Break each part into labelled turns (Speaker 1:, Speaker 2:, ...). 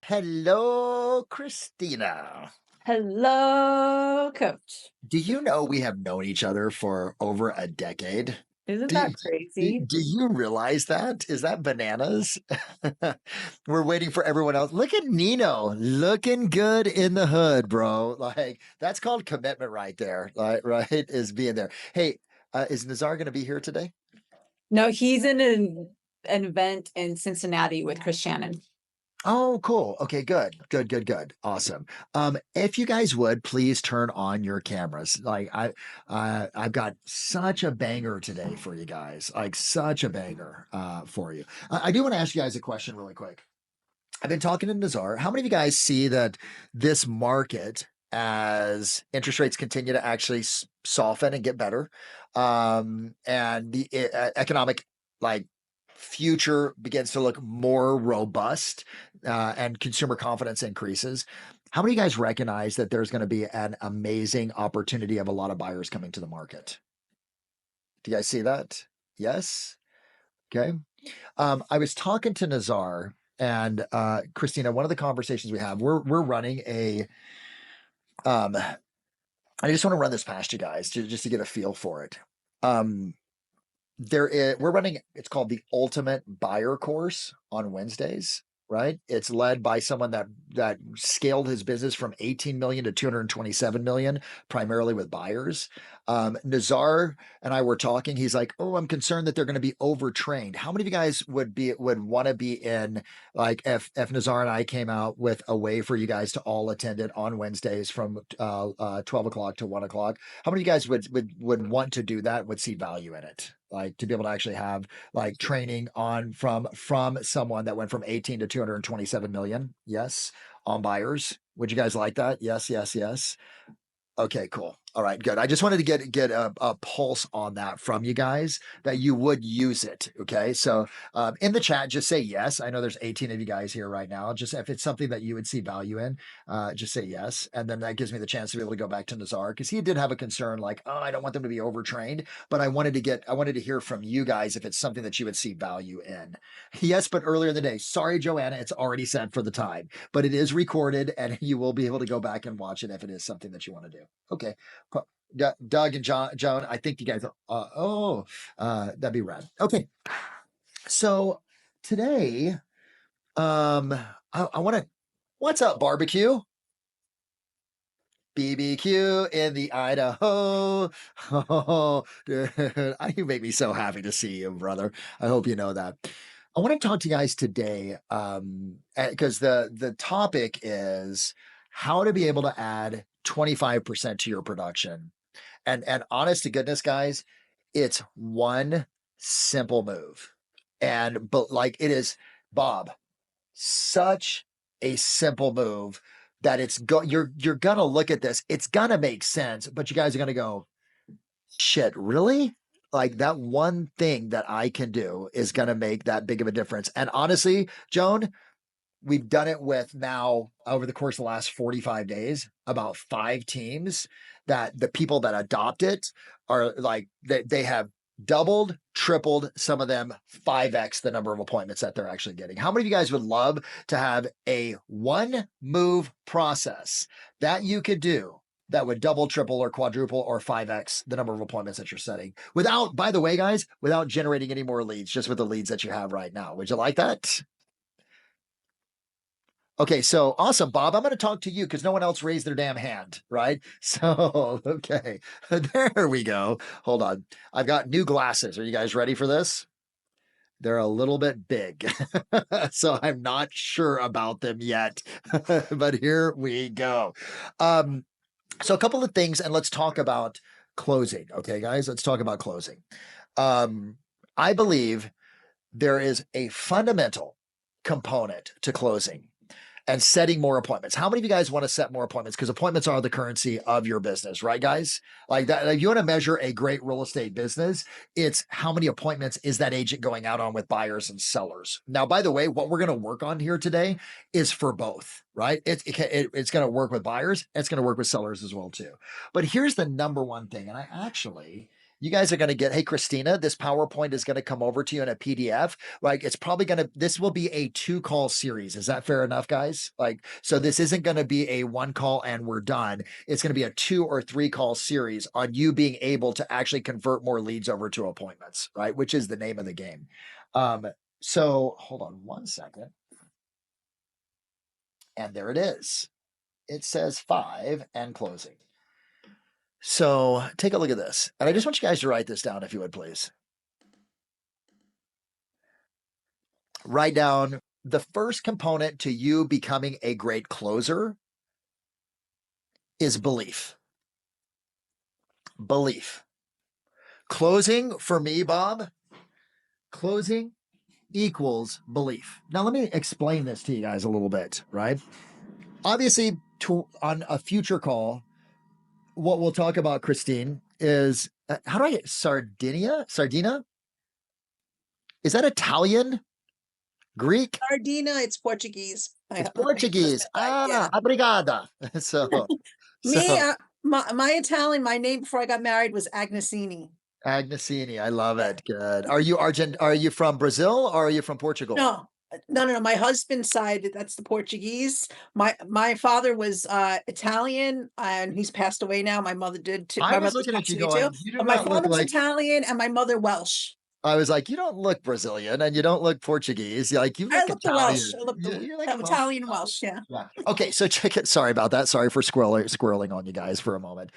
Speaker 1: Hello, Christina.
Speaker 2: Hello, coach.
Speaker 1: Do you know we have known each other for over a decade?
Speaker 2: Isn't
Speaker 1: Do you,
Speaker 2: that crazy?
Speaker 1: do you realize that? Is that bananas? We're waiting for everyone else. Look at Nino looking good in the hood, bro. Like, that's called commitment right there. Like, right? Is being there. Hey, is Nazar going to be here today?
Speaker 2: No, he's in an event in Cincinnati with Chris Shannon.
Speaker 1: Oh, cool. Okay, good. Good, good, good. Awesome. If you guys would please turn on your cameras. I've got such a banger today for you guys. Like such a banger for you. I do want to ask you guys a question really quick. I've been talking to Nazar. How many of you guys see that this market as interest rates continue to actually soften and get better, and the economic like future begins to look more robust, and consumer confidence increases? How many of you guys recognize that there's going to be an amazing opportunity of a lot of buyers coming to the market? Do you guys see that? Yes. Okay. I was talking to Nazar and Christina. One of the conversations we have, we're running a. I just want to run this past you guys just to get a feel for it. Um, we're running. It's called the Ultimate Buyer Course on Wednesdays. Right. It's led by someone that scaled his business from 18 million to 227 million, primarily with buyers. Nazar and I were talking. He's like, "Oh, I'm concerned that they're going to be overtrained." How many of you guys would want to be in, like, if Nazar and I came out with a way for you guys to all attend it on Wednesdays from 12 o'clock to 1 o'clock? How many of you guys would want to do that? Would see value in it? Like to be able to actually have like training on from someone that went from 18 to 227 million. Yes, on buyers. Would you guys like that? Yes, yes, yes. Okay, cool. All right, good. I just wanted to get a pulse on that from you guys that you would use it. Okay, so in the chat, just say yes. I know there's 18 of you guys here right now. Just if it's something that you would see value in, just say yes, and then that gives me the chance to be able to go back to Nazar because he did have a concern, like, oh, I don't want them to be overtrained, but I wanted to hear from you guys if it's something that you would see value in. Yes, but earlier in the day, sorry, Joanna, it's already set for the time, but it is recorded and you will be able to go back and watch it if it is something that you want to do. Okay. Doug and Joan, I think you guys are, that'd be rad. Okay. So today, I want to, what's up, barbecue? BBQ in the Idaho. Oh, dude, you make me so happy to see you, brother. I hope you know that. I want to talk to you guys today, because the topic is how to be able to add 25% to your production. And honest to goodness, guys, it's one simple move. But like it is, Bob, such a simple move that you're gonna look at this, it's gonna make sense, but you guys are gonna go, shit, really? Like that one thing that I can do is gonna make that big of a difference. And honestly, Joan, we've done it with now over the course of the last 45 days, about 5 teams that the people that adopt it are like they have doubled, tripled, some of them 5x the number of appointments that they're actually getting. How many of you guys would love to have a one move process that you could do that would double, triple, or quadruple, or 5x the number of appointments that you're setting without, by the way, guys, without generating any more leads, just with the leads that you have right now? Would you like that? Okay, so awesome, Bob. I'm going to talk to you because no one else raised their damn hand, right? So, okay, there we go. Hold on. I've got new glasses. Are you guys ready for this? They're a little bit big, so I'm not sure about them yet, but here we go. So, a couple of things, and let's talk about closing. Okay, guys, let's talk about closing. Um, I believe there is a fundamental component to closing and setting more appointments. How many of you guys want to set more appointments? Because appointments are the currency of your business, right, guys? Like that. If you want to measure a great real estate business, it's how many appointments is that agent going out on with buyers and sellers. Now, by the way, what we're going to work on here today is for both, right? It's going to work with buyers. It's going to work with sellers as well too. But here's the number one thing, and I actually, You guys are going to get, hey, Christina, this PowerPoint is going to come over to you in a PDF. Like, it's probably going to, this will be a 2-call series. Is that fair enough, guys? Like, so this isn't going to be a 1 call and we're done. It's going to be a 2 or 3 call series on you being able to actually convert more leads over to appointments, right? Which is the name of the game. So hold on one second. And there it is. It says 5 and closing. So take a look at this. And I just want you guys to write this down if you would, please. Write down the first component to you becoming a great closer is belief. Belief. Closing for me, Bob, closing equals belief. Now, let me explain this to you guys a little bit, right? Obviously, on a future call, what we'll talk about, Christine, is how do I get Sardinia? Sardina? Is that Italian? Greek?
Speaker 3: Sardina, it's Portuguese.
Speaker 1: It's Portuguese.
Speaker 3: Yeah.
Speaker 1: Obrigada. So,
Speaker 3: Me, my Italian, my name before I got married was Agnesini.
Speaker 1: Agnesini, I love it. Good. Are you from Brazil or are you from Portugal?
Speaker 3: No. My husband's side, that's the Portuguese. My father was Italian, and he's passed away now. My mother did too.
Speaker 1: I was looking at you going, you do
Speaker 3: But my
Speaker 1: not look
Speaker 3: father was
Speaker 1: like.
Speaker 3: Italian, and my mother Welsh.
Speaker 1: I was like, you don't look Brazilian and you don't look Portuguese. Like, you
Speaker 3: I
Speaker 1: look
Speaker 3: look the
Speaker 1: Italian.
Speaker 3: Welsh. I look
Speaker 1: You're like
Speaker 3: Italian Welsh. Yeah.
Speaker 1: Okay, so check it. Sorry about that. Sorry for squirreling on you guys for a moment.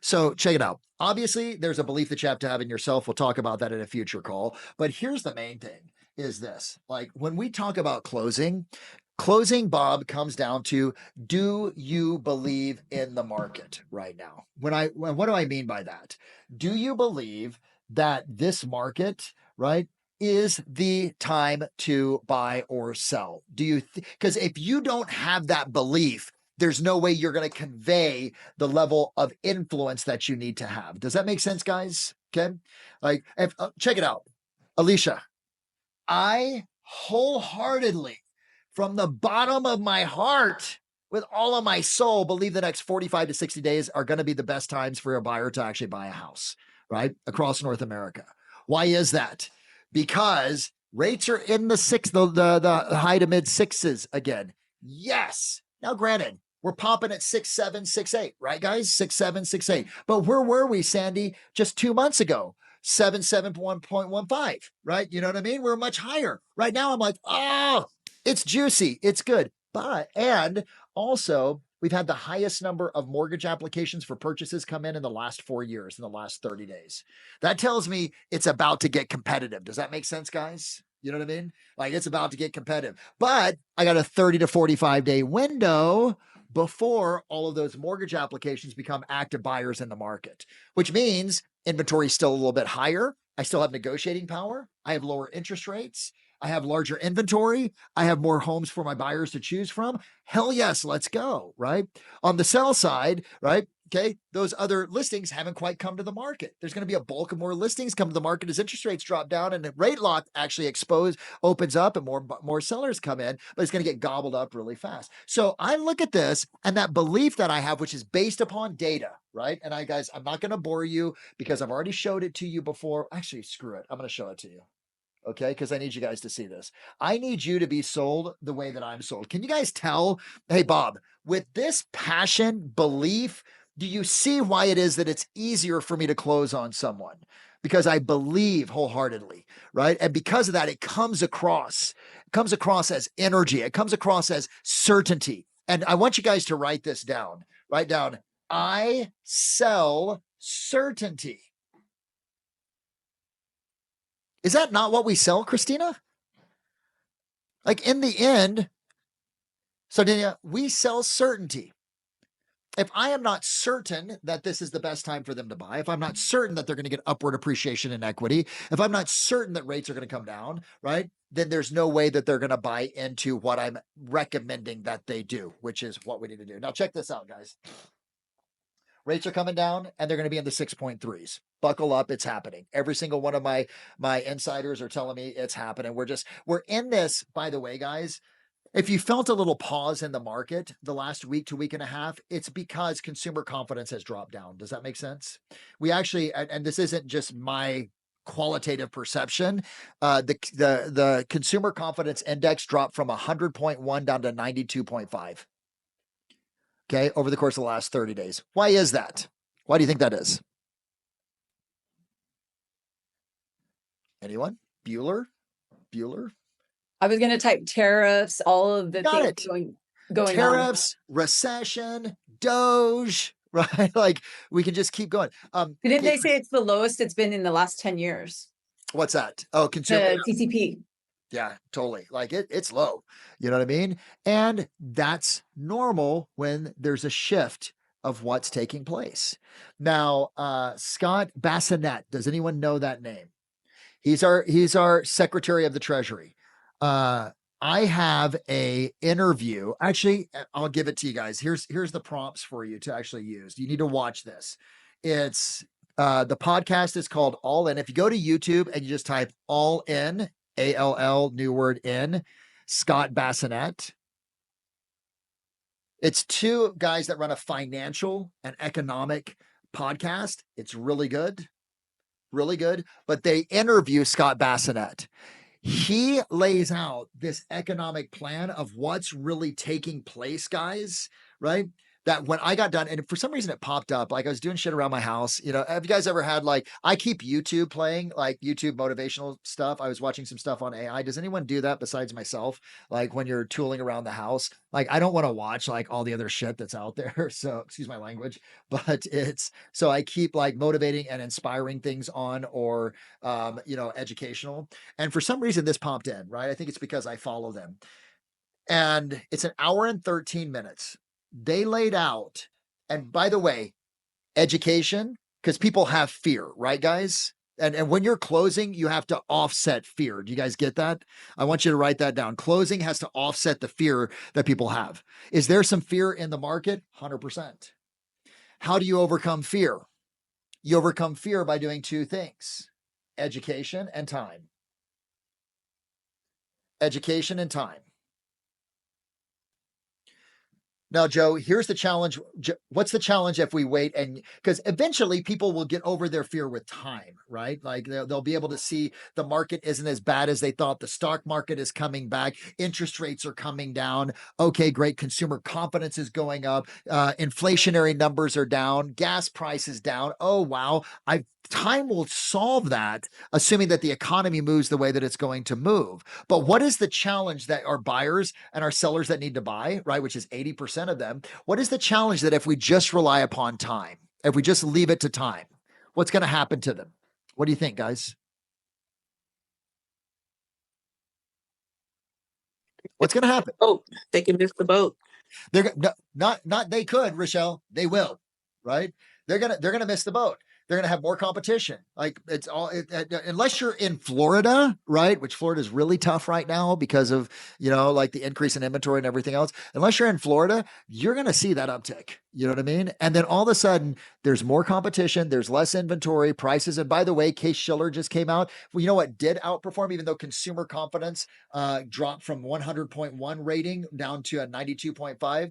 Speaker 1: So check it out. Obviously, there's a belief that you have to have in yourself. We'll talk about that in a future call. But here's the main thing is this. Like, when we talk about closing, Bob, comes down to, do you believe in the market right now? What do I mean by that? Do you believe that this market, right, is the time to buy or sell? Do you, because if you don't have that belief, there's no way you're going to convey the level of influence that you need to have. Does that make sense, guys? Okay. Like, check it out. Alicia, I wholeheartedly, from the bottom of my heart, with all of my soul, believe the next 45 to 60 days are going to be the best times for a buyer to actually buy a house, right? Across North America. Why is that? Because rates are in the high to mid 6s again. Yes. Now, granted, we're popping at 6.7, 6.8, right, guys? 6.7, 6.8. But where were we, Sandy, just 2 months ago? 7.1.15, right? You know what I mean? We're much higher. Right now, I'm like, oh, it's juicy. It's good. And also, we've had the highest number of mortgage applications for purchases come in the last 4 years, in the last 30 days. That tells me it's about to get competitive. Does that make sense, guys? You know what I mean? Like, it's about to get competitive. But I got a 30 to 45 day window before all of those mortgage applications become active buyers in the market, which means inventory is still a little bit higher. I still have negotiating power. I have lower interest rates. I have larger inventory. I have more homes for my buyers to choose from. Hell yes, let's go, right? On the sell side, right? Okay, those other listings haven't quite come to the market. There's going to be a bulk of more listings come to the market as interest rates drop down and the rate lock actually opens up and more sellers come in, but it's going to get gobbled up really fast. So I look at this and that belief that I have, which is based upon data, right? And guys, I'm not going to bore you because I've already showed it to you before. Actually, screw it. I'm going to show it to you. Okay, because I need you guys to see this. I need you to be sold the way that I'm sold. Can you guys tell? Hey, Bob, with this passion, belief, do you see why it is that it's easier for me to close on someone? Because I believe wholeheartedly, right? And because of that, it comes across as energy. It comes across as certainty. And I want you guys to write this down. Write down, I sell certainty. Is that not what we sell, Christina? Like, in the end, Sardinia, we sell certainty. If I am not certain that this is the best time for them to buy, if I'm not certain that they're going to get upward appreciation in equity, if I'm not certain that rates are going to come down, right, then there's no way that they're going to buy into what I'm recommending that they do, which is what we need to do. Now, check this out, guys. Rates are coming down and they're going to be in the 6.3s. Buckle up. It's happening. Every single one of my insiders are telling me it's happening. We're in this, by the way, guys. If you felt a little pause in the market the last week to week and a half, it's because consumer confidence has dropped down. Does that make sense? We actually, and this isn't just my qualitative perception. The consumer confidence index dropped from 100.1 down to 92.5. Okay, over the course of the last 30 days. Why is that? Why do you think that is? Anyone? Bueller?
Speaker 2: I was gonna type tariffs, all of the
Speaker 1: Got
Speaker 2: things
Speaker 1: it.
Speaker 2: going on.
Speaker 1: Tariffs, recession, Doge, right? Like we can just keep going.
Speaker 2: Didn't they say it's the lowest it's been in the last 10 years?
Speaker 1: What's that? Oh, consumer.
Speaker 2: The TCP.
Speaker 1: Yeah, totally. Like it's low. You know what I mean? And that's normal when there's a shift of what's taking place. Now, Scott Bassinet, does anyone know that name? He's our Secretary of the Treasury. I have a interview. Actually, I'll give it to you guys. Here's the prompts for you to actually use. You need to watch this. It's the podcast is called All In. If you go to YouTube and you just type All In, ALL, new word in, Scott Bassinet. It's two guys that run a financial and economic podcast. It's really good. But they interview Scott Bassinet. He lays out this economic plan of what's really taking place, guys, right? That when I got done, and for some reason it popped up, like I was doing shit around my house. You know, have you guys ever had like, I keep YouTube playing, like YouTube motivational stuff. I was watching some stuff on AI. Does anyone do that besides myself? Like when you're tooling around the house, like I don't want to watch like all the other shit that's out there. So excuse my language, but so I keep like motivating and inspiring things on, or, educational. And for some reason this popped in, right? I think it's because I follow them. And it's an hour and 13 minutes. They laid out, and by the way, education, because people have fear, right, guys? And when you're closing, you have to offset fear. Do you guys get that? I want you to write that down. Closing has to offset the fear that people have. Is there some fear in the market? 100%. How do you overcome fear? You overcome fear by doing two things: education and time. Education and time. Now, Joe, here's the challenge. What's the challenge if we wait? And because eventually people will get over their fear with time, right? Like they'll be able to see the market isn't as bad as they thought. The stock market is coming back. Interest rates are coming down. Okay, great. Consumer confidence is going up. Inflationary numbers are down. Gas prices down. Oh, wow. Time will solve that, assuming that the economy moves the way that it's going to move. But what is the challenge that our buyers and our sellers that need to buy, right, which is 80% of them, what is the challenge that if we just rely upon time, if we just leave it to time, what's going to happen to them? What do you think, guys? What's going to happen?
Speaker 4: Oh, they can miss the boat.
Speaker 1: They're not they could, Rochelle, they will, right? They're gonna miss the boat. They're gonna have more competition. Like it's all unless you're in Florida, right? Which Florida is really tough right now because of like the increase in inventory and everything else. Unless you're in Florida, you're gonna see that uptick. You know what I mean? And then all of a sudden, there's more competition. There's less inventory, prices. And by the way, Case Shiller just came out. Well, you know what did outperform, even though consumer confidence dropped from 100.1 rating down to a 92.5.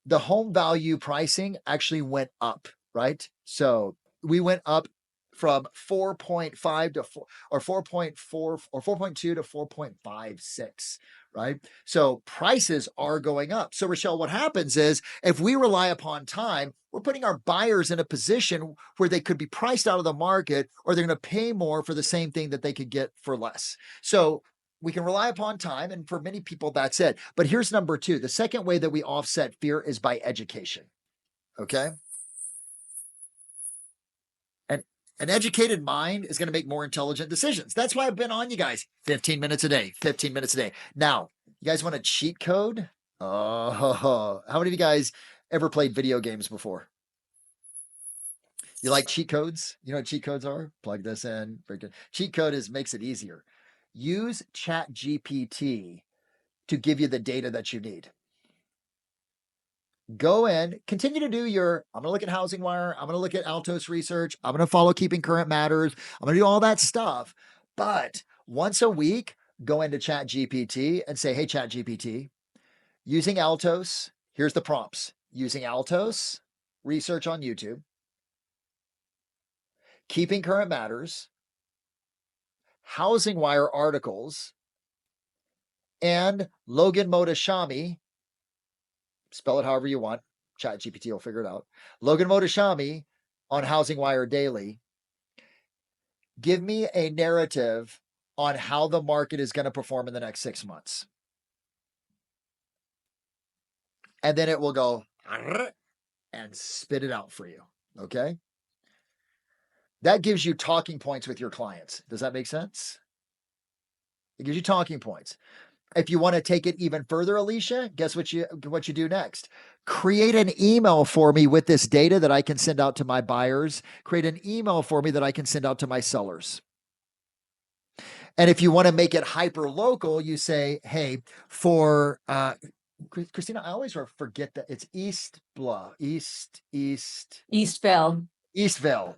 Speaker 1: The home value pricing actually went up, right? So we went up from 4.5 to 4 or 4.4 or 4.2 to 4.56, right? So prices are going up. So Rochelle, what happens is if we rely upon time, we're putting our buyers in a position where they could be priced out of the market, or they're going to pay more for the same thing that they could get for less. So we can rely upon time, and for many people, that's it. But here's number two. The second way that we offset fear is by education. Okay? And an educated mind is going to make more intelligent decisions. That's why I've been on you guys 15 minutes a day, 15 minutes a day. Now, you guys want a cheat code? Oh, how many of you guys ever played video games before? You like cheat codes? You know what cheat codes are? Plug this in. Cheat code makes it easier. Use ChatGPT to give you the data that you need. Go in, continue to do I'm going to look at Housing Wire. I'm going to look at Altos Research. I'm going to follow Keeping Current Matters. I'm going to do all that stuff. But once a week, go into Chat GPT and say, hey, Chat GPT, using Altos, here's the prompts. Using Altos, research on YouTube, keeping current matters, Housing Wire articles, and Logan Mohtashami, spell it however you want, Chat GPT will figure it out. Logan Mohtashami on Housing Wire Daily. Give me a narrative on how the market is going to perform in the next 6 months. And then it will go and spit it out for you. Okay. That gives you talking points with your clients. Does that make sense? It gives you talking points. If you want to take it even further, Alicia, guess what you do next? Create an email for me with this data that I can send out to my buyers. Create an email for me that I can send out to my sellers. And if you want to make it hyper local, you say, hey, for Christina, I always forget that it's Eastvale.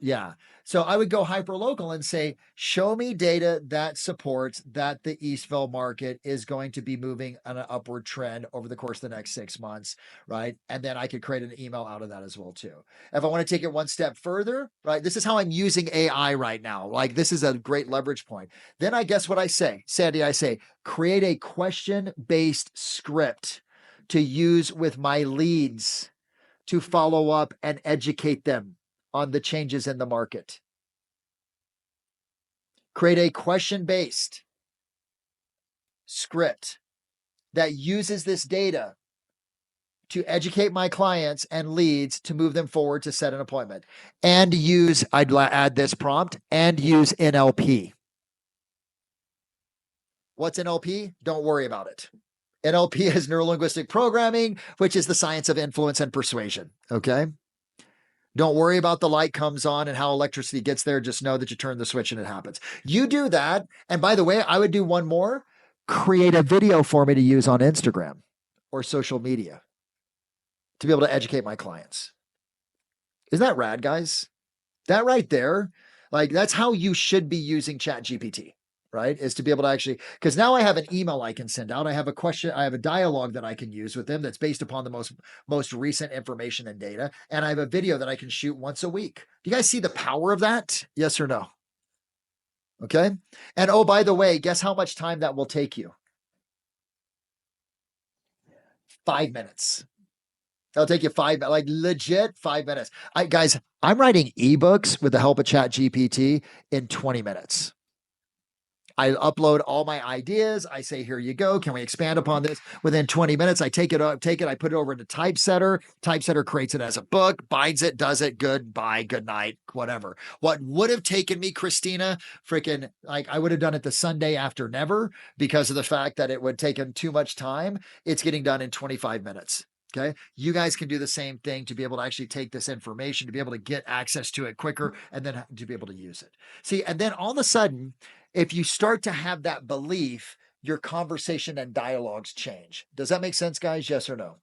Speaker 1: Yeah. So I would go hyper local and say, show me data that supports that the Eastvale market is going to be moving on an upward trend over the course of the next 6 months. Right. And then I could create an email out of that as well, too. If I want to take it one step further, right, this is how I'm using AI right now. Like, this is a great leverage point. Then I guess what I say, Sandy, I say, create a question-based script to use with my leads to follow up and educate them on the changes in the market. Create a question-based script that uses this data to educate my clients and leads to move them forward to set an appointment. And use, I'd add this prompt, and use NLP. What's NLP? Don't worry about it. NLP is neuro-linguistic programming, which is the science of influence and persuasion. Okay. Don't worry about the light comes on and how electricity gets there. Just know that you turn the switch and it happens. You do that. And by the way, I would do one more. Create a video for me to use on Instagram or social media to be able to educate my clients. Isn't that rad, guys? That right there, like, that's how you should be using Chat GPT, right? Is to be able to actually, because now I have an email I can send out. I have a question, I have a dialogue that I can use with them that's based upon the most recent information and data. And I have a video that I can shoot once a week. Do you guys see the power of that? Yes or no? Okay. And oh, by the way, guess how much time that will take you? 5 minutes. That'll take you like legit 5 minutes. Guys, I'm writing ebooks with the help of Chat GPT in 20 minutes. I upload all my ideas. I say, here you go. Can we expand upon this? Within 20 minutes, I take it, I put it over into Typesetter. Typesetter creates it as a book, binds it, does it. Goodbye, good night, whatever. What would have taken me, Christina, freaking, like, I would have done it the Sunday after never because of the fact that it would take too much time. It's getting done in 25 minutes. Okay. You guys can do the same thing to be able to actually take this information, to be able to get access to it quicker, and then to be able to use it. See, and then all of a sudden, if you start to have that belief, your conversation and dialogues change. Does that make sense, guys? Yes or no?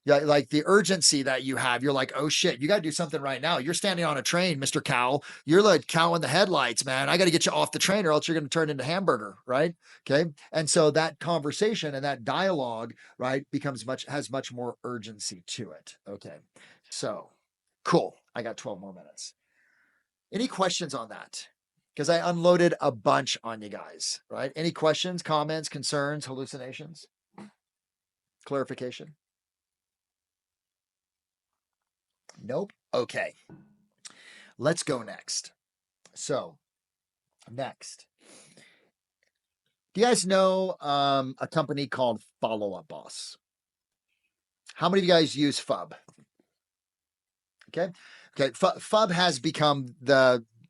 Speaker 1: Yeah, like the urgency that you have, you're like, oh shit, you got to do something right now. You're standing on a train, Mr. Cow. You're like cow in the headlights, man. I got to get you off the train or else you're going to turn into hamburger, right? Okay. And so that conversation and that dialogue, right, has much more urgency to it. Okay. So cool. I got 12 more minutes. Any questions on that? Because I unloaded a bunch on you guys, right? Any questions, comments, concerns, hallucinations, clarification? Nope. Okay. Let's go next. So, next. Do you guys know a company called Follow Up Boss? How many of you guys use FUB? Okay. FUB has become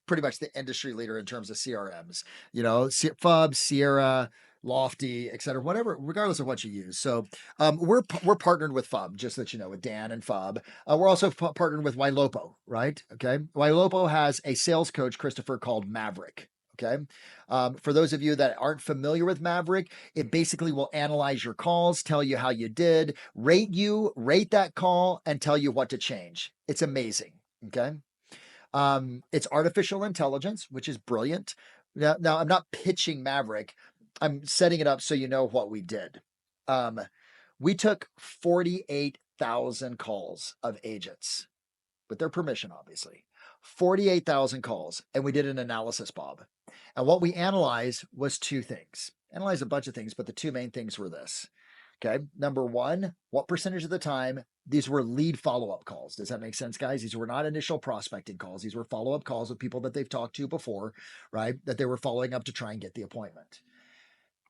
Speaker 1: pretty much the industry leader in terms of CRMs. You know, FUB, Sierra, Lofty, et cetera, whatever, regardless of what you use. So we're partnered with FUB, just that you know, with Dan and FUB. We're also partnered with Ylopo, right? Okay. Ylopo has a sales coach, Christopher, called Maverick. Okay. For those of you that aren't familiar with Maverick, it basically will analyze your calls, tell you how you did, rate that call, and tell you what to change. It's amazing. Okay. It's artificial intelligence, which is brilliant. Now I'm not pitching Maverick. I'm setting it up so you know what we did. We took 48,000 calls of agents with their permission, obviously. 48,000 calls, and we did an analysis, Bob. And what we analyzed was two things. Analyzed a bunch of things, but the two main things were this. Okay. Number one, what percentage of the time these were lead follow-up calls? Does that make sense, guys? These were not initial prospecting calls. These were follow-up calls with people that they've talked to before, right? That they were following up to try and get the appointment.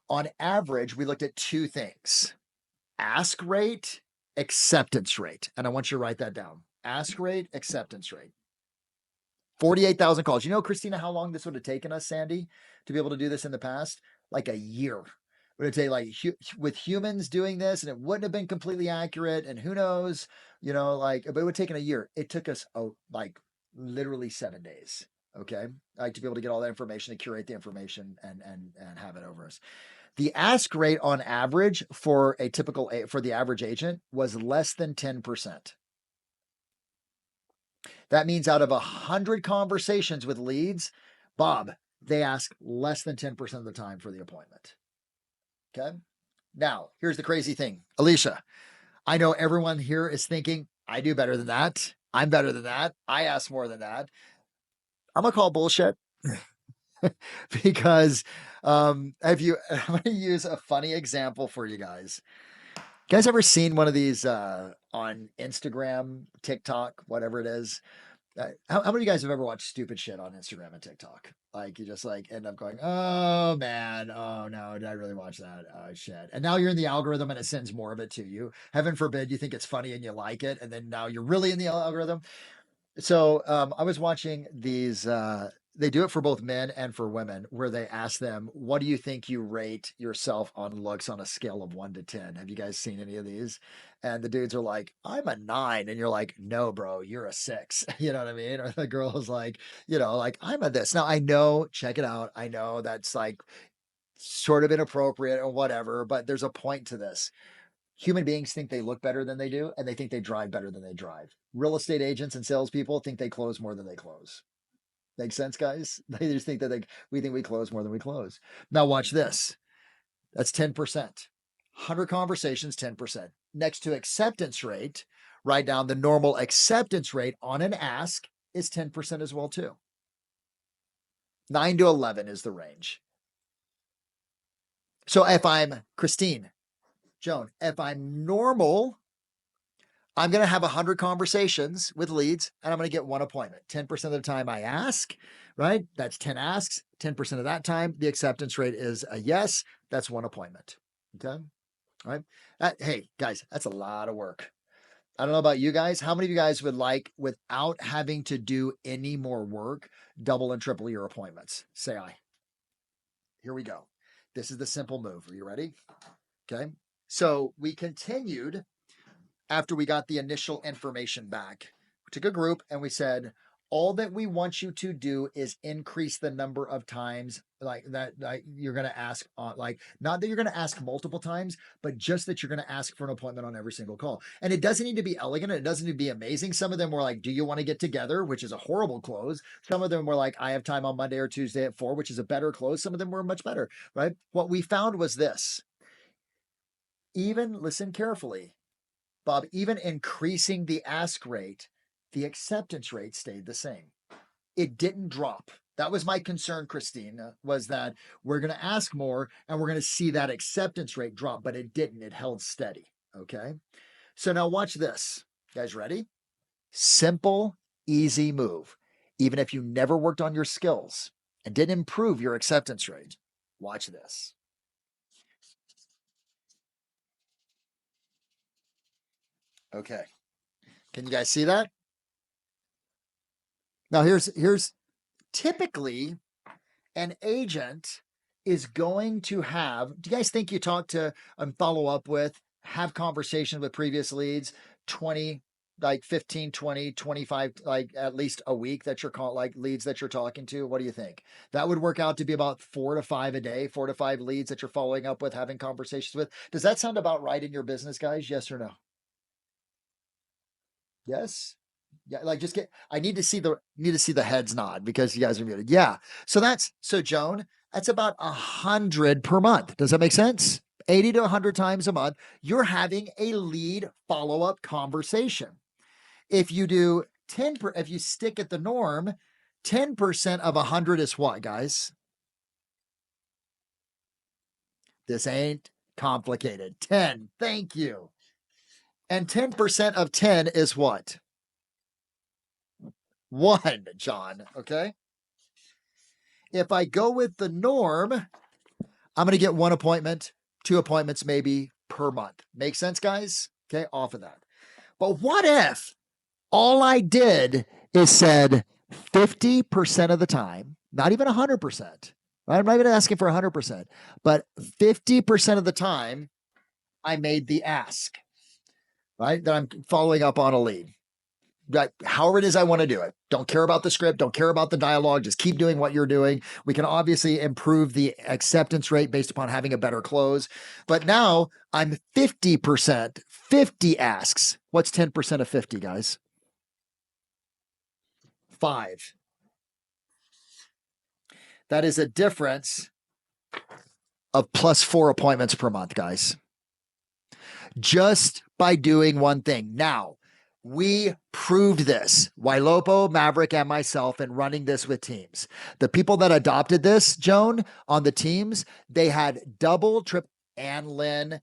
Speaker 1: On average, we looked at two things: ask rate, acceptance rate. And I want you to write that down. Ask rate, acceptance rate. 48,000 calls. You know, Christina, how long this would have taken us, Sandy, to be able to do this in the past? Like a year. Would it take, like, with humans doing this, and it wouldn't have been completely accurate, and who knows, you know, like, but it would have taken a year. It took us like literally 7 days. Okay. Like, to be able to get all that information, to curate the information and have it over us. The ask rate on average for the average agent was less than 10%. That means out of 100 conversations with leads, Bob, they ask less than 10% of the time for the appointment. Okay. Now, here's the crazy thing. Alicia, I know everyone here is thinking, I do better than that. I'm better than that. I ask more than that. I'm going to call bullshit because I'm going to use a funny example for you guys. You guys ever seen one of these on Instagram, TikTok, whatever it is? How many of you guys have ever watched stupid shit on Instagram and TikTok? Like, you just like end up going, oh man, oh no, did I really watch that? Oh shit. And now you're in the algorithm and it sends more of it to you. Heaven forbid you think it's funny and you like it. And then now you're really in the algorithm. So I was watching these, they do it for both men and for women, where they ask them, what do you think you rate yourself on looks on a scale of 1 to 10? Have you guys seen any of these? And the dudes are like, I'm a 9. And you're like, no, bro, you're a 6. You know what I mean? Or the girl is like, you know, like, I'm a this. Now I know, check it out. I know that's like sort of inappropriate or whatever, but there's a point to this. Human beings think they look better than they do, and they think they drive better than they drive. Real estate agents and salespeople think they close more than they close. Make sense, guys? They just think that we think we close more than we close. Now watch this. That's 10%. 100 conversations, 10%. Next to acceptance rate, write down the normal acceptance rate on an ask is 10% as well too. 9 to 11 is the range. So if I'm Christine, Joan, if I'm normal, I'm going to have 100 conversations with leads and I'm going to get one appointment. 10% of the time I ask, right? That's 10 asks. 10% of that time, the acceptance rate is a yes. That's one appointment. Okay. All right. Hey, guys, that's a lot of work. I don't know about you guys. How many of you guys would like, without having to do any more work, double and triple your appointments? Say aye. Here we go. This is the simple move. Are you ready? Okay. So we continued after we got the initial information back. We took a group and we said, all that we want you to do is increase the number of times like that you're going to ask on, like, not that you're going to ask multiple times, but just that you're going to ask for an appointment on every single call. And it doesn't need to be elegant. It doesn't need to be amazing. Some of them were like, do you want to get together? Which is a horrible close. Some of them were like, I have time on Monday or Tuesday at 4, which is a better close. Some of them were much better, right? What we found was this. Even, listen carefully, Bob, even increasing the ask rate, the acceptance rate stayed the same. It didn't drop. That was my concern, Christine, was that we're going to ask more and we're going to see that acceptance rate drop, but it didn't. It held steady. Okay. So now watch this. You guys ready? Simple, easy move. Even if you never worked on your skills and didn't improve your acceptance rate, watch this. Okay. Can you guys see that? Now here's typically an agent is going to have, do you guys think you talk to and follow up with, have conversation with previous leads, 20, like 15, 20, 25, like at least a week that you're like leads that you're talking to? What do you think? That would work out to be about 4 to 5 a day, 4 to 5 leads that you're following up with, having conversations with. Does that sound about right in your business, guys? Yes or no? Yes. Yeah, like I need to see the heads nod because you guys are muted. Yeah. So Joan, That's about 100 per month. Does that make sense? 80 to 100 times a month, you're having a lead follow-up conversation. If you do 10, if you stick at the norm, 10% of 100 is what, guys? This ain't complicated. 10. Thank you. And 10% of 10 is what? 1, John. Okay. If I go with the norm, I'm going to get 1 appointment, 2 appointments maybe per month. Make sense, guys? Okay. Off of that. But what if all I did is said 50% of the time, not even 100%, right? I'm not even asking for 100%, but 50% of the time, I made the ask, right? That I'm following up on a lead. Right, however it is I want to do it. Don't care about the script, don't care about the dialogue, just keep doing what you're doing. We can obviously improve the acceptance rate based upon having a better close. But now I'm 50%, 50 asks. What's 10% of 50, guys? 5. That is a difference of plus 4 appointments per month, guys. Just by doing one thing. Now, we proved this, Wailopo, Maverick, and myself, in running this with teams. The people that adopted this, Joan, on the teams, they had double, triple, Ann Lynn.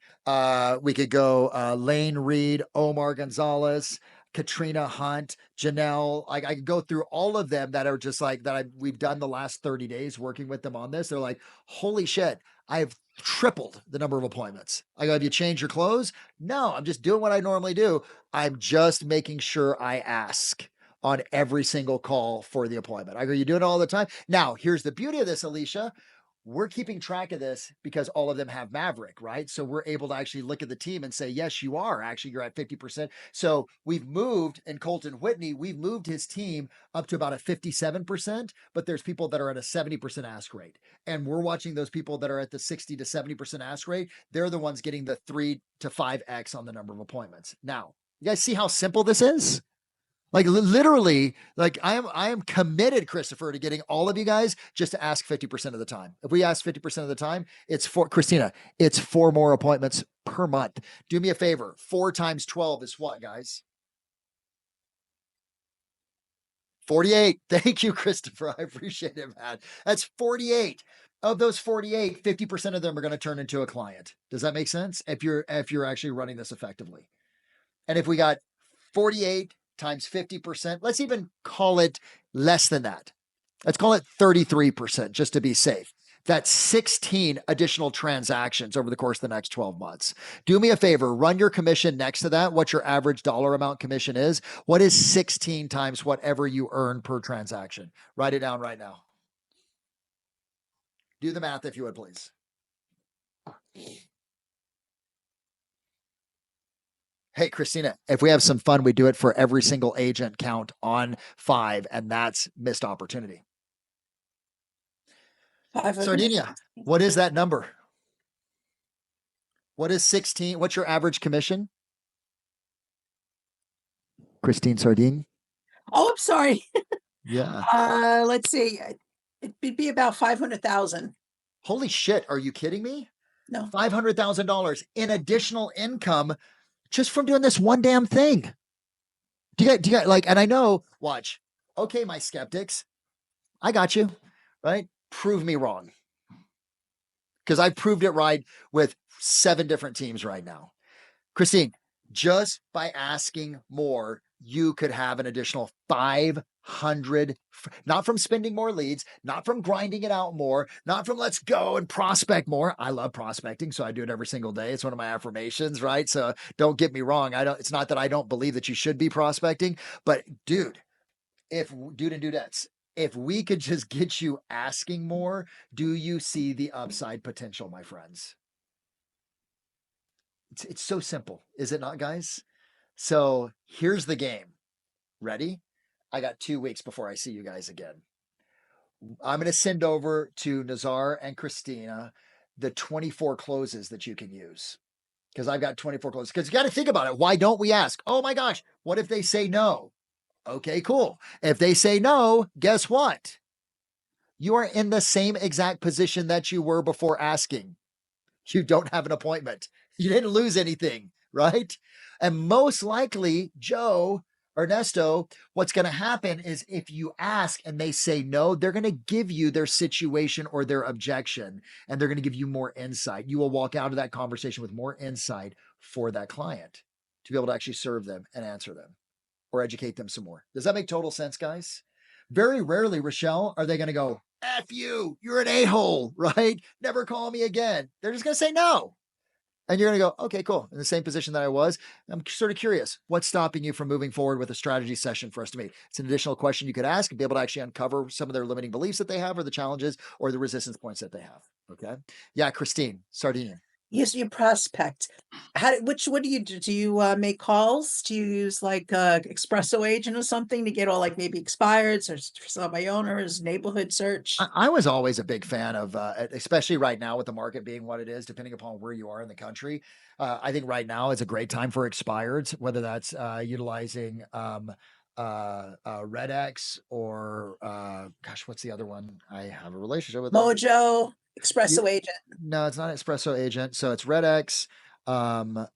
Speaker 1: We could go Lane Reed, Omar Gonzalez, Katrina Hunt, Janelle. I could go through all of them that are just like that. We've done the last 30 days working with them on this. They're like, holy shit, I have tripled the number of appointments. I go, have you changed your clothes? No, I'm just doing what I normally do. I'm just making sure I ask on every single call for the appointment. I go, you do it all the time. Now, here's the beauty of this, Alicia. We're keeping track of this because all of them have Maverick, right? So we're able to actually look at the team and say, yes, you are. Actually, you're at 50%. So we've moved, and Colton Whitney, we've moved his team up to about a 57%, but there's people that are at a 70% ask rate. And we're watching those people that are at the 60 to 70% ask rate. They're the ones getting the 3 to 5x on the number of appointments. Now, you guys see how simple this is? Like literally, like I am committed, Christopher, to getting all of you guys just to ask 50% of the time. If we ask 50% of the time, it's Christina, it's 4 more appointments per month. Do me a favor. 4 times 12 is what, guys? 48. Thank you, Christopher. I appreciate it, man. That's 48. Of those 48, 50% of them are going to turn into a client. Does that make sense? If you're actually running this effectively. And if we got 48 times 50%, let's even call it less than that. Let's call it 33% just to be safe. That's 16 additional transactions over the course of the next 12 months. Do me a favor, run your commission next to that, what your average dollar amount commission is. What is 16 times whatever you earn per transaction? Write it down right now. Do the math if you would, please. Hey, Christina, if we have some fun, we do it for every single agent count on 5, and that's missed opportunity. Sardinia, what is that number? What is 16? What's your average commission? Christine Sardine?
Speaker 3: Oh, I'm sorry.
Speaker 1: Yeah.
Speaker 3: Let's see. It'd be about 500,000.
Speaker 1: Holy shit. Are you kidding me?
Speaker 3: No.
Speaker 1: $500,000 in additional income just from doing this one damn thing. Do you get like, and I know, watch. Okay, my skeptics, I got you, right? Prove me wrong. Because I proved it right with 7 different teams right now. Christine, just by asking more, you could have an additional 500, not from spending more leads, not from grinding it out more, not from let's go and prospect more. I love prospecting, so I do it every single day. It's one of my affirmations, right? So don't get me wrong. It's not that I don't believe that you should be prospecting, but dude and dudettes, if we could just get you asking more, do you see the upside potential, my friends? It's so simple, is it not, guys? So here's the game. Ready? I got 2 weeks before I see you guys again. I'm going to send over to Nazar and Christina the 24 closes that you can use. Because I've got 24 closes. Because you got to think about it. Why don't we ask? Oh my gosh, what if they say no? Okay, cool. If they say no, guess what? You are in the same exact position that you were before asking. You don't have an appointment. You didn't lose anything, right? And most likely, Joe, Ernesto, what's going to happen is if you ask and they say no, they're going to give you their situation or their objection, and they're going to give you more insight. You will walk out of that conversation with more insight for that client to be able to actually serve them and answer them or educate them some more. Does that make total sense, guys? Very rarely, Rochelle, are they going to go, F you, you're an a-hole, right? Never call me again. They're just going to say no. And you're going to go, okay, cool. In the same position that I was. I'm sort of curious. What's stopping you from moving forward with a strategy session for us to meet? It's an additional question you could ask and be able to actually uncover some of their limiting beliefs that they have or the challenges or the resistance points that they have. Okay. Yeah, Christine, Sardinian.
Speaker 3: Yes, you prospect. What do you do? Do you make calls? Do you use like espresso agent or something to get all like maybe expireds or for sale by owners, neighborhood search?
Speaker 1: I was always a big fan of, especially right now with the market being what it is, depending upon where you are in the country. I think right now is a great time for expireds, whether that's utilizing Red X or gosh, what's the other one? I have a relationship with them.
Speaker 3: Mojo,
Speaker 1: You,
Speaker 3: espresso agent.
Speaker 1: no, it's not Espresso Agent. So it's Red X. Oh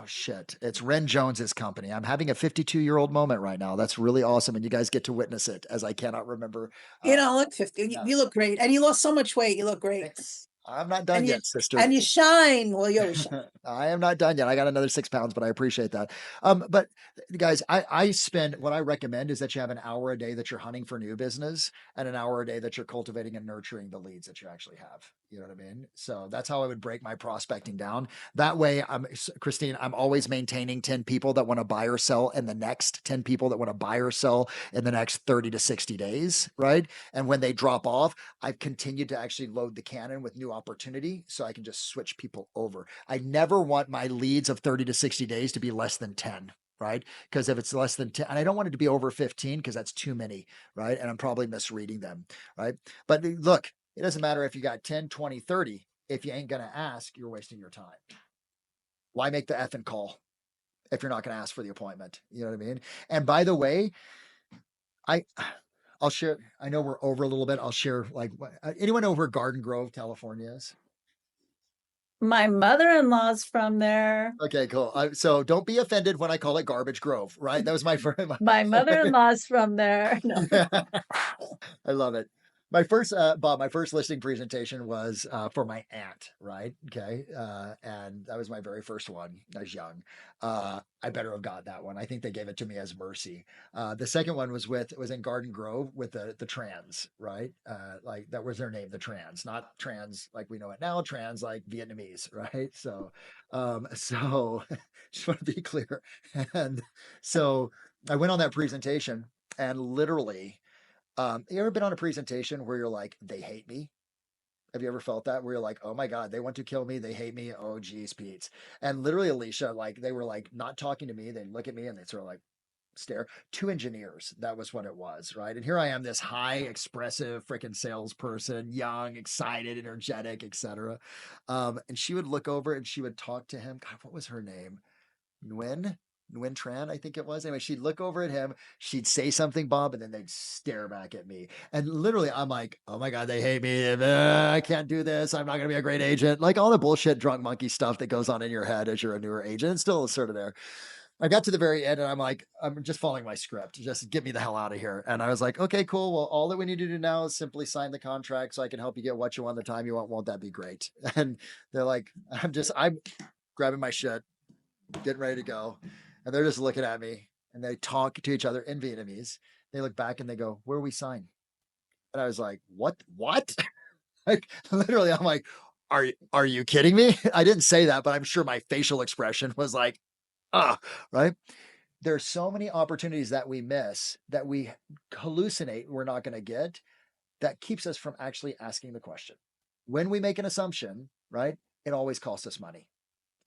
Speaker 1: shit. It's Ren Jones's company. I'm having a 52-year-old moment right now. That's really awesome. And you guys get to witness it as I cannot remember.
Speaker 3: You don't look 50.
Speaker 1: Yeah.
Speaker 3: You look great. And you lost so much weight. You look great.
Speaker 1: Thanks. I'm not done
Speaker 3: And you
Speaker 1: yet, sister.
Speaker 3: and you shine. Well, you always shine.
Speaker 1: I am not done yet. I got another 6 pounds, but I appreciate that. But guys, I spend what I recommend is that you have an hour a day that you're hunting for new business and an hour a day that you're cultivating and nurturing the leads that you actually have. You know what I mean? So that's how I would break my prospecting down. That way, Christine, I'm always maintaining 10 people that want to buy or sell in the next 10 people that want to buy or sell in the next 30 to 60 days, right? And when they drop off, I've continued to actually load the cannon with new opportunity so I can just switch people over. I never want my leads of 30 to 60 days to be less than 10, right? Because if it's less than 10, and I don't want it to be over 15 because that's too many, right? And I'm probably misreading them, right? But look, it doesn't matter if you got 10, 20, 30. If you ain't going to ask, you're wasting your time. Why make the effing call if you're not going to ask for the appointment? You know what I mean? And by the way, I'll share. I know we're over a little bit. I'll share like anyone over Garden Grove, California is?
Speaker 2: My mother-in-law's from there.
Speaker 1: Okay, cool. So don't be offended when I call it Garbage Grove, right? That was my first.
Speaker 2: My mother-in-law's from there. No.
Speaker 1: I love it. My first, Bob, my first listing presentation was for my aunt, right? Okay. And that was my very first one. I was young. I better have got that one. I think they gave it to me as mercy. The second one was in Garden Grove with the trans, right? Like that was their name, the trans, not trans like we know it now, trans like Vietnamese, right? So just want to be clear. And so I went on that presentation and literally, you ever been on a presentation where you're like, they hate me? Have you ever felt that where you're like, oh my God, they want to kill me. They hate me. Oh geez, Pete. And literally, Alicia, like they were like not talking to me. They'd look at me and they'd sort of like stare. Two engineers. That was what it was. Right. And here I am, this high expressive freaking salesperson, young, excited, energetic, etc. And she would look over and she would talk to him. God, what was her name? Nguyen Tran, I think it was. Anyway, she'd look over at him, she'd say something, Bob, and then they'd stare back at me. And literally, I'm like, oh my God, they hate me. I can't do this. I'm not going to be a great agent. Like all the bullshit drunk monkey stuff that goes on in your head as you're a newer agent. It's still sort of there. I got to the very end and I'm like, I'm just following my script. Just get me the hell out of here. And I was like, okay, cool. Well, all that we need to do now is simply sign the contract so I can help you get what you want the time you want. Won't that be great? And they're like, I'm grabbing my shit, getting ready to go. And they're just looking at me and they talk to each other in Vietnamese. They look back and they go, where we sign? And I was like, what? Like literally, I'm like, are you kidding me? I didn't say that, but I'm sure my facial expression was like, right? There's so many opportunities that we miss that we hallucinate we're not going to get that keeps us from actually asking the question. When we make an assumption, right, it always costs us money.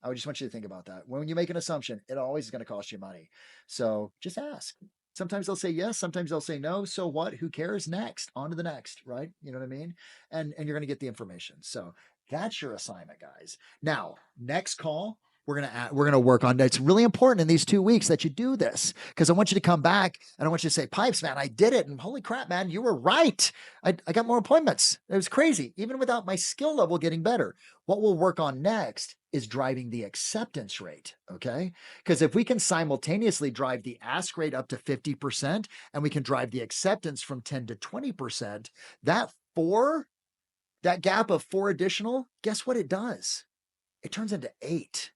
Speaker 1: I just want you to think about that. When you make an assumption, it always is going to cost you money. So just ask. Sometimes they'll say yes. Sometimes they'll say no. So what? Who cares? Next, on to the next, right? You know what I mean? And you're going to get the information. So that's your assignment, guys. Now, next call, we're gonna work on that. It's really important in these 2 weeks that you do this, because I want you to come back and I want you to say, Pipes, man, I did it, and holy crap, man, you were right. I got more appointments. It was crazy, even without my skill level getting better. What we'll work on next is driving the acceptance rate. Okay, because if we can simultaneously drive the ask rate up to 50% and we can drive the acceptance from 10 to 20%, that gap of 4 additional, guess what it does? It turns into 8,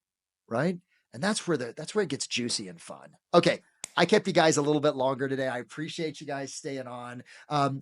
Speaker 1: right? And that's where it gets juicy and fun. Okay, I kept you guys a little bit longer today. I appreciate you guys staying on.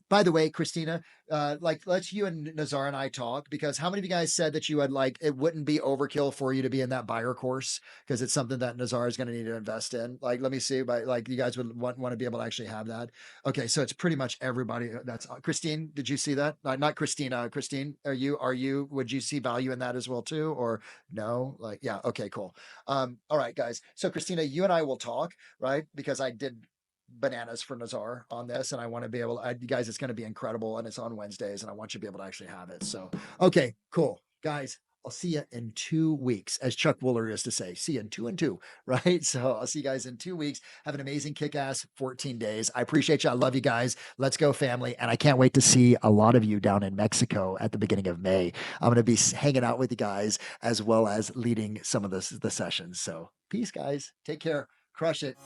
Speaker 1: By the way, Christina, let's you and Nazar and I talk, because how many of you guys said that you would it wouldn't be overkill for you to be in that buyer course, because it's something that Nazar is going to need to invest in. Let me see, but you guys would want to be able to actually have that. Okay, so it's pretty much everybody. That's Christine. Did you see that? Not Christina. Christine, would you see value in that as well too, or no? Yeah. Okay, cool. All right, guys. So Christina, you and I will talk, right? Because I did bananas for Nazar on this, and I want to be able you guys, it's going to be incredible, and it's on Wednesdays, and I want you to be able to actually have it. So, okay, cool. Guys, I'll see you in 2 weeks, as Chuck Wooler used to say, see you in 2 and 2, right? So I'll see you guys in 2 weeks. Have an amazing kick-ass 14 days. I appreciate you. I love you guys. Let's go, family. And I can't wait to see a lot of you down in Mexico at the beginning of May. I'm going to be hanging out with you guys, as well as leading some of the sessions. So peace, guys. Take care. Crush it.